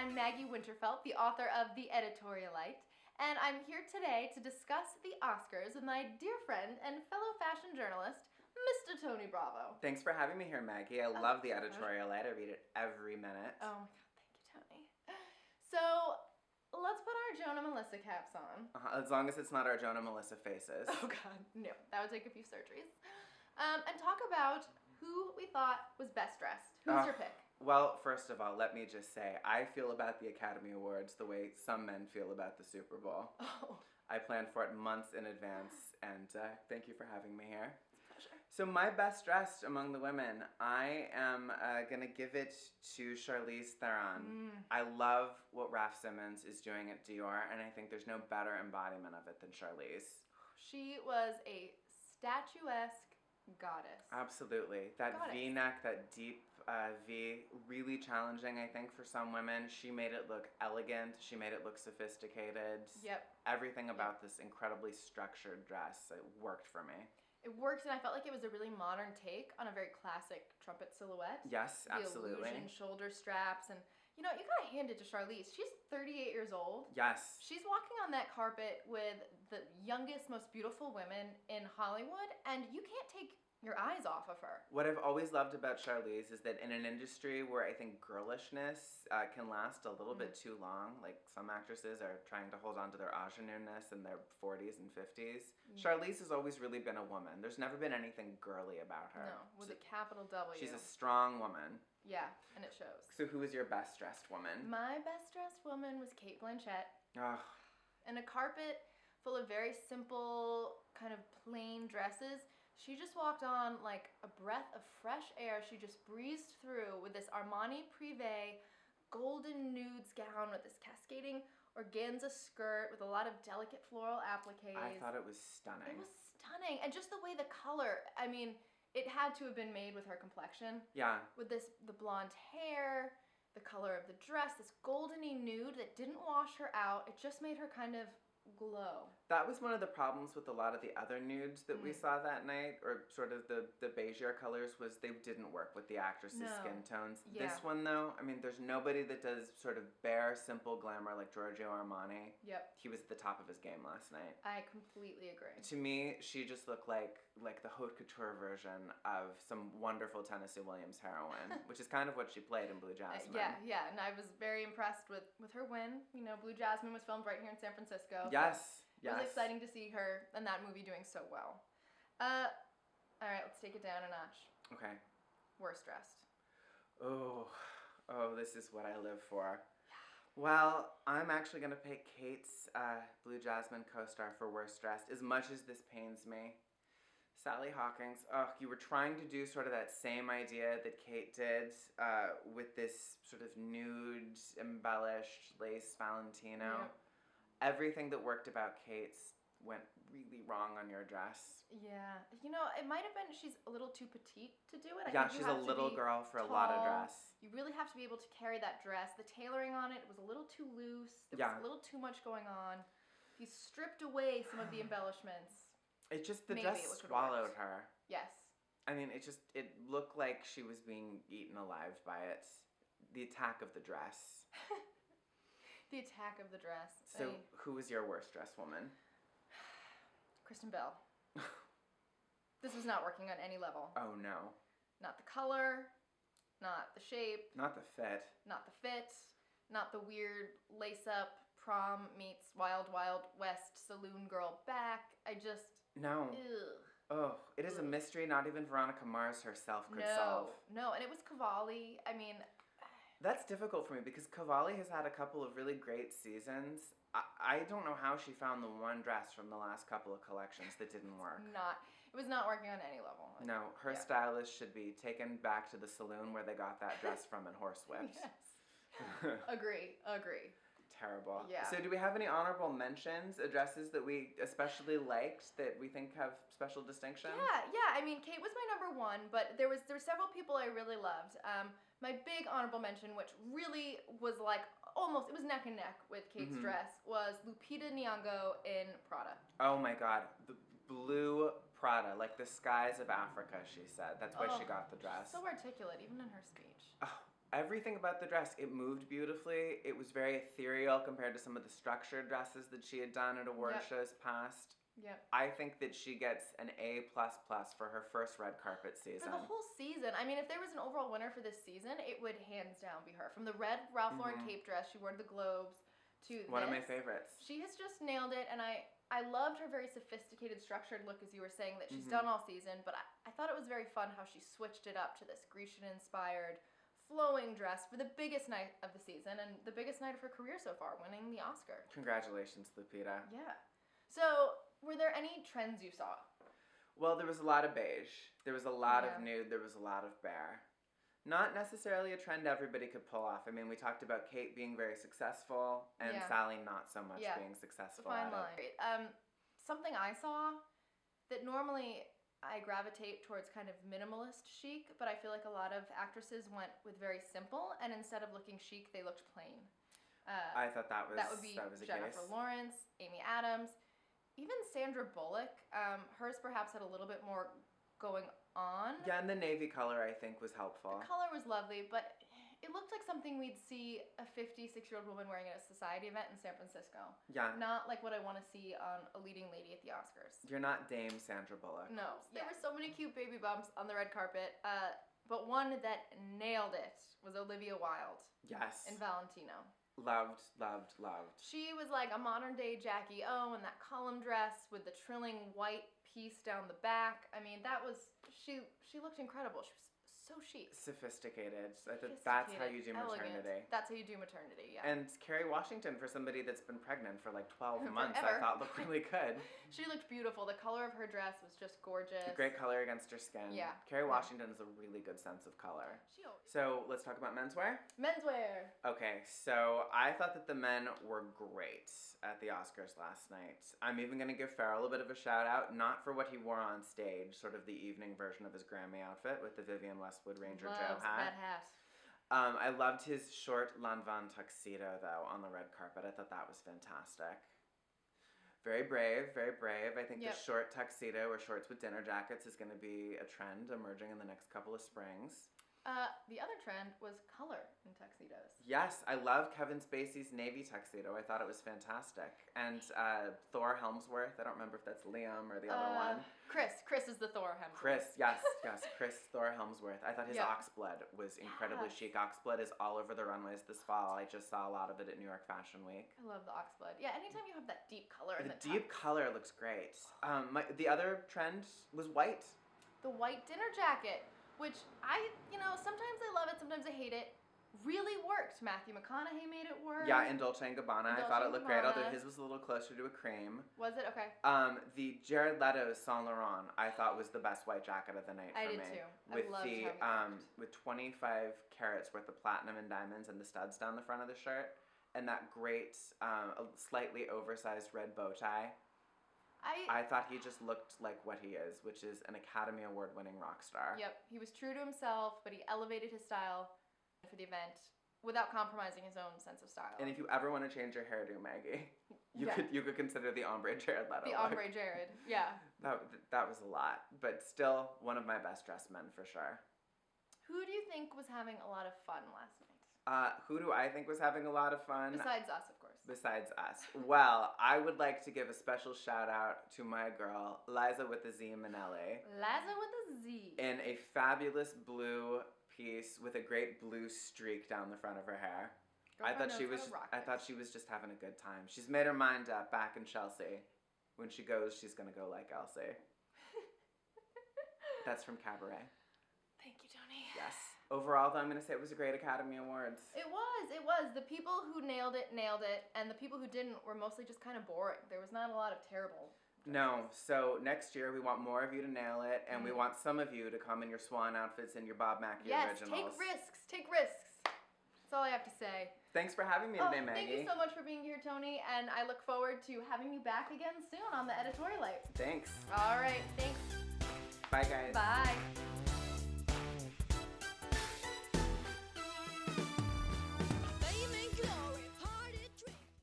I'm Maggie Winterfeldt, the author of The Editorialite, and I'm here today to discuss the Oscars with my dear friend and fellow fashion journalist, Mr. Tony Bravo. Thanks for having me here, Maggie. I love The Editorialite. I read it every minute. Oh my god, thank you, Tony. So, let's put our Joan and Melissa caps on. As long as it's not our Joan and Melissa faces. Oh god, no. That would take a few surgeries. And talk about who we thought was best dressed. Who's your pick? Well, first of all, let me just say, I feel about the Academy Awards the way some men feel about the Super Bowl. Oh. I planned for it months in advance, and thank you for having me here. It's a pleasure. So my best dressed among the women, I am going to give it to Charlize Theron. I love what Raf Simons is doing at Dior, and I think there's no better embodiment of it than Charlize. She was a statuesque goddess. Absolutely. That Goddess. V-neck, that deep V, really challenging, I think, for some women. She made it look elegant. She made it look sophisticated. Yep. Everything about this incredibly structured dress, it worked for me. It worked, and I felt like it was a really modern take on a very classic trumpet silhouette. Yes, absolutely. The illusion shoulder straps, and you know, you gotta hand it to Charlize. She's 38 years old. Yes. She's walking on that carpet with the youngest, most beautiful women in Hollywood, and you can't take your eyes off of her. What I've always loved about Charlize is that in an industry where I think girlishness can last a little bit too long, like some actresses are trying to hold on to their ingenue-ness in their 40s and 50s, Charlize has always really been a woman. There's never been anything girly about her. No, with a capital W. She's a strong woman. Yeah, and it shows. So who was your best dressed woman? My best dressed woman was Cate Blanchett. Oh, And a carpet full of very simple, kind of plain dresses. She just walked on like a breath of fresh air. She just breezed through with this Armani Privé golden nudes gown with this cascading organza skirt with a lot of delicate floral appliques. I thought it was stunning. It was stunning. And just the way the color, I mean, it had to have been made with her complexion. Yeah. With the blonde hair, the color of the dress, this goldeny nude that didn't wash her out. It just made her kind of glow. That was one of the problems with a lot of the other nudes that we saw that night, or sort of the beigier colors, was they didn't work with the actress's skin tones. Yeah. This one, though, I mean, there's nobody that does sort of bare, simple glamour like Giorgio Armani. Yep. He was at the top of his game last night. I completely agree. To me, she just looked like the haute couture version of some wonderful Tennessee Williams heroine, which is kind of what she played in Blue Jasmine. Yeah, and I was very impressed with her win. You know, Blue Jasmine was filmed right here in San Francisco. Yes, It was exciting to see her and that movie doing so well. All right, let's take it down a notch. Okay. Worst dressed. Oh, this is what I live for. Well, I'm actually going to pick Kate's Blue Jasmine co-star for worst dressed, as much as this pains me. Sally Hawkins, you were trying to do sort of that same idea that Kate did with this sort of nude, embellished lace Valentino. Yep. Everything that worked about Kate's went really wrong on your dress. Yeah. You know, it might have been she's a little too petite to do it. Yeah, she's a little girl for a lot of dress. You really have to be able to carry that dress. The tailoring on it was a little too loose. There was a little too much going on. If you stripped away some of the embellishments, it just, the maybe dress swallowed her. Yes. I mean, it looked like she was being eaten alive by it. The attack of the dress. The attack of the dress. So, who was your worst dressed woman? Kristen Bell. This was not working on any level. Oh, no. Not the color, not the shape, Not the fit. not the fit, not the weird lace-up prom meets Wild Wild West saloon girl back. I just... No. Ugh. Oh, it is a mystery not even Veronica Mars herself could solve. No, and it was Cavalli. I mean... That's difficult for me because Cavalli has had a couple of really great seasons. I don't know how she found the one dress from the last couple of collections that didn't work. It was not working on any level. No, her stylist should be taken back to the saloon where they got that dress from and horsewhipped. Yes. Agree. Terrible. Yeah. So do we have any honorable mentions, dresses that we especially liked that we think have special distinction? Yeah. I mean, Kate was my number one, but there were several people I really loved. My big honorable mention, which really was like it was neck and neck with Kate's dress, was Lupita Nyong'o in Prada. Oh my God, the blue Prada, like the skies of Africa, she said. That's why she got the dress. So articulate, even in her speech. Oh, Everything about the dress, it moved beautifully. It was very ethereal compared to some of the structured dresses that she had done at award shows past. Yep. I think that she gets an A++ for her first red carpet season. For the whole season. I mean, if there was an overall winner for this season, it would hands down be her. From the red Ralph Lauren cape dress she wore to the Globes to one of my favorites. She has just nailed it, and I loved her very sophisticated, structured look, as you were saying, that she's done all season, but I thought it was very fun how she switched it up to this Grecian-inspired, flowing dress for the biggest night of the season and the biggest night of her career so far, winning the Oscar. Congratulations, Lupita. Yeah. So, were there any trends you saw? Well, there was a lot of beige. There was a lot of nude. There was a lot of bare. Not necessarily a trend everybody could pull off. I mean, we talked about Kate being very successful and Sally not so much being successful. Fine line. Something I saw that normally I gravitate towards kind of minimalist chic, but I feel like a lot of actresses went with very simple, and instead of looking chic, they looked plain. I thought that would be Jennifer Lawrence, Amy Adams, even Sandra Bullock. Hers perhaps had a little bit more going on. Yeah, and the navy color I think was helpful. The color was lovely, but it looked like something we'd see a 56-year-old woman wearing at a society event in San Francisco. Yeah. Not like what I want to see on a leading lady at the Oscars. You're not Dame Sandra Bullock. No. There were so many cute baby bumps on the red carpet, but one that nailed it was Olivia Wilde. Yes. In Valentino. Loved. She was like a modern-day Jackie O in that column dress with the trilling white piece down the back. I mean, that was... She looked incredible. She was so chic. Sophisticated. That's how you do maternity. Elegant. That's how you do maternity, yeah. And Kerry Washington, for somebody that's been pregnant for like 12 months, Forever. I thought looked really good. She looked beautiful. The color of her dress was just gorgeous. Great color against her skin. Yeah. Kerry Washington has a really good sense of color. So let's talk about menswear. Menswear. Okay, so I thought that the men were great at the Oscars last night. I'm even going to give Farrell a bit of a shout out, not for what he wore on stage, sort of the evening version of his Grammy outfit with the Vivienne Westwood Ranger Joe hat. That hat. I loved his short Lanvin tuxedo, though, on the red carpet. I thought that was fantastic. Very brave, very brave. I think the short tuxedo or shorts with dinner jackets is going to be a trend emerging in the next couple of springs. The other trend was color in tuxedos. Yes, I love Kevin Spacey's navy tuxedo. I thought it was fantastic. And Thor Helmsworth, I don't remember if that's Liam or the other one. Chris is the Thor Hemsworth. Chris Thor Helmsworth. I thought his oxblood was incredibly chic. Oxblood is all over the runways this fall. I just saw a lot of it at New York Fashion Week. I love the oxblood. Yeah, anytime you have that deep color in the the deep color looks great. The other trend was white. The white dinner jacket, which sometimes I love it, sometimes I hate it. Really worked. Matthew McConaughey made it work. Yeah, in Dolce & Gabbana. I thought it looked great, although his was a little closer to a cream. Was it? Okay. The Jared Leto's Saint Laurent, I thought was the best white jacket of the night for me. I did too. With I loved how he looked. with 25 carats worth of platinum and diamonds and the studs down the front of the shirt, and that great, slightly oversized red bow tie. I thought he just looked like what he is, which is an Academy Award-winning rock star. Yep, he was true to himself, but he elevated his style for the event without compromising his own sense of style. And if you ever want to change your hairdo, Maggie, you could consider the ombre Jared Leto. The ombre Jared, yeah. That was a lot, but still one of my best dressed men for sure. Who do you think was having a lot of fun last night? Who do I think was having a lot of fun? Besides us, of course. Besides us. Well, I would like to give a special shout out to my girl, Liza with a Z Minnelli. Liza with a Z. In a fabulous blue piece with a great blue streak down the front of her hair. I thought she was just having a good time. She's made her mind up back in Chelsea. When she goes, she's gonna go like Elsie. That's from Cabaret. Thank you, Tony. Yes. Overall, though, I'm going to say it was a great Academy Awards. It was. The people who nailed it, and the people who didn't were mostly just kind of boring. There was not a lot of terrible dresses. No. So next year, we want more of you to nail it, and we want some of you to come in your swan outfits and your Bob Mackie originals. Yes, take risks. That's all I have to say. Thanks for having me today, Maggie. Thank you so much for being here, Tony, and I look forward to having you back again soon on the Editorialite. Thanks. All right, thanks. Bye, guys. Bye.